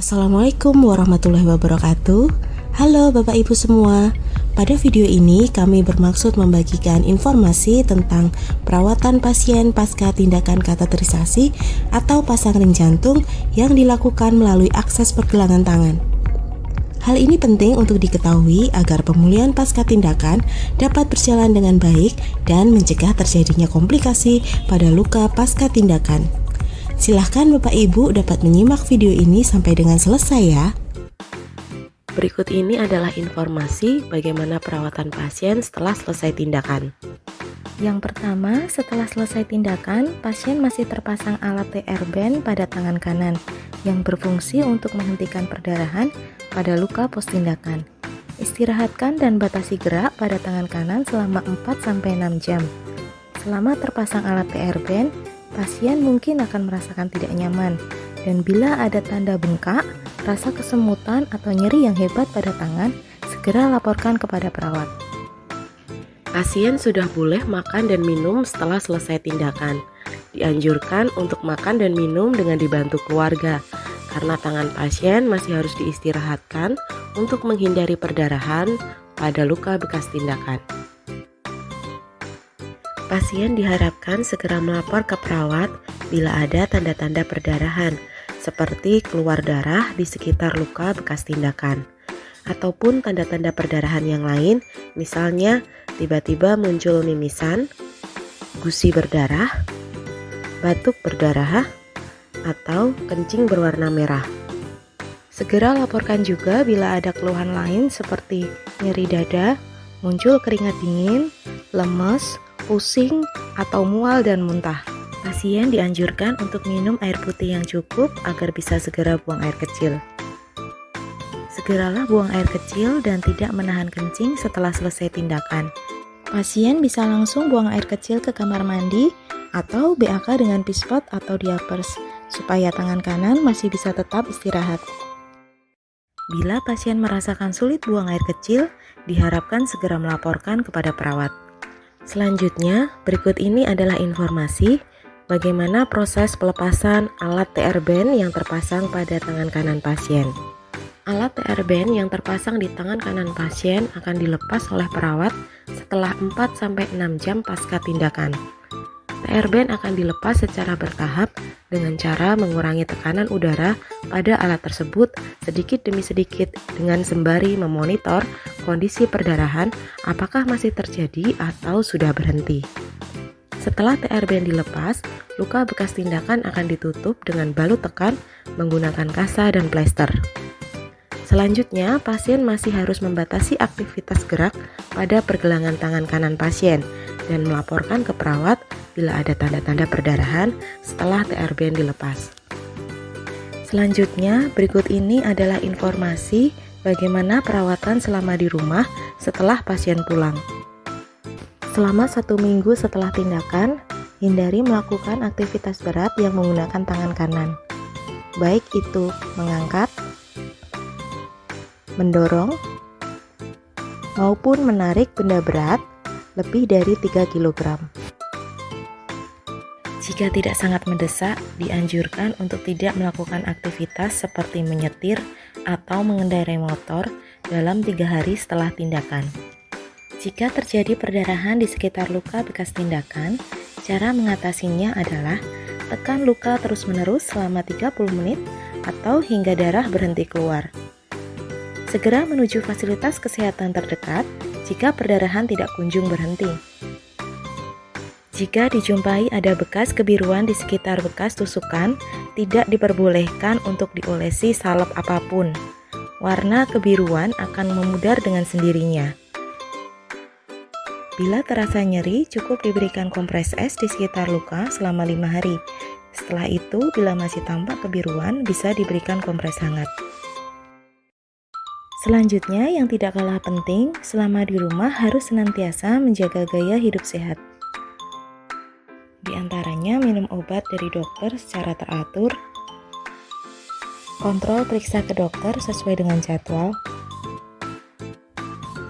Assalamualaikum warahmatullahi wabarakatuh. Halo Bapak Ibu semua. Pada video ini kami bermaksud membagikan informasi tentang perawatan pasien pasca tindakan kateterisasi atau pasang ring jantung yang dilakukan melalui akses pergelangan tangan. Hal ini penting untuk diketahui agar pemulihan pasca tindakan dapat berjalan dengan baik dan mencegah terjadinya komplikasi pada luka pasca tindakan. Silahkan Bapak Ibu dapat menyimak video ini sampai dengan selesai ya. Berikut ini adalah informasi bagaimana perawatan pasien setelah selesai tindakan. Yang pertama, setelah selesai tindakan, pasien masih terpasang alat TR band pada tangan kanan yang berfungsi untuk menghentikan perdarahan pada luka pos tindakan. Istirahatkan dan batasi gerak pada tangan kanan selama 4-6 jam. Selama terpasang alat TR band, pasien mungkin akan merasakan tidak nyaman, dan bila ada tanda bengkak, rasa kesemutan atau nyeri yang hebat pada tangan, segera laporkan kepada perawat. Pasien sudah boleh makan dan minum setelah selesai tindakan. Dianjurkan untuk makan dan minum dengan dibantu keluarga, karena tangan pasien masih harus diistirahatkan untuk menghindari perdarahan pada luka bekas tindakan. Pasien diharapkan segera melapor ke perawat bila ada tanda-tanda perdarahan, seperti keluar darah di sekitar luka bekas tindakan, ataupun tanda-tanda perdarahan yang lain, misalnya tiba-tiba muncul mimisan, gusi berdarah, batuk berdarah, atau kencing berwarna merah. Segera laporkan juga bila ada keluhan lain seperti nyeri dada, muncul keringat dingin, lemes, pusing, atau mual dan muntah. Pasien dianjurkan untuk minum air putih yang cukup agar bisa segera buang air kecil. Segeralah buang air kecil dan tidak menahan kencing setelah selesai tindakan. Pasien bisa langsung buang air kecil ke kamar mandi atau BAK dengan pispot atau diapers, supaya tangan kanan masih bisa tetap istirahat. Bila pasien merasakan sulit buang air kecil, diharapkan segera melaporkan kepada perawat. Selanjutnya, berikut ini adalah informasi bagaimana proses pelepasan alat TR band yang terpasang pada tangan kanan pasien. Alat TR band yang terpasang di tangan kanan pasien akan dilepas oleh perawat setelah 4-6 jam pasca tindakan. TR band akan dilepas secara bertahap dengan cara mengurangi tekanan udara pada alat tersebut sedikit demi sedikit dengan sembari memonitor kondisi perdarahan apakah masih terjadi atau sudah berhenti. Setelah TR band dilepas, luka bekas tindakan akan ditutup dengan balut tekan menggunakan kasa dan plester. Selanjutnya, pasien masih harus membatasi aktivitas gerak pada pergelangan tangan kanan pasien dan melaporkan ke perawat bila ada tanda-tanda perdarahan setelah TR band dilepas. Selanjutnya, berikut ini adalah informasi bagaimana perawatan selama di rumah setelah pasien pulang. Selama 1 minggu setelah tindakan, hindari melakukan aktivitas berat yang menggunakan tangan kanan, baik itu mengangkat, mendorong, maupun menarik benda berat lebih dari 3 kg. Jika tidak sangat mendesak, dianjurkan untuk tidak melakukan aktivitas seperti menyetir atau mengendarai motor dalam 3 hari setelah tindakan. Jika terjadi perdarahan di sekitar luka bekas tindakan, cara mengatasinya adalah tekan luka terus-menerus selama 30 menit atau hingga darah berhenti keluar. Segera menuju fasilitas kesehatan terdekat jika perdarahan tidak kunjung berhenti. Jika dijumpai ada bekas kebiruan di sekitar bekas tusukan, tidak diperbolehkan untuk diolesi salep apapun. Warna kebiruan akan memudar dengan sendirinya. Bila terasa nyeri, cukup diberikan kompres es di sekitar luka selama 5 hari. Setelah itu, bila masih tampak kebiruan, bisa diberikan kompres hangat. Selanjutnya, yang tidak kalah penting, selama di rumah harus senantiasa menjaga gaya hidup sehat. Di antaranya minum obat dari dokter secara teratur, kontrol periksa ke dokter sesuai dengan jadwal,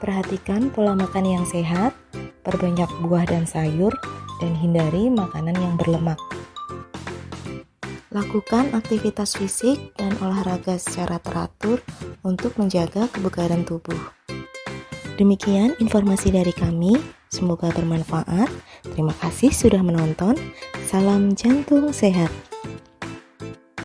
perhatikan pola makan yang sehat, perbanyak buah dan sayur, dan hindari makanan yang berlemak. Lakukan aktivitas fisik dan olahraga secara teratur untuk menjaga kebugaran tubuh. Demikian informasi dari kami, semoga bermanfaat. Terima kasih sudah menonton. Salam jantung sehat.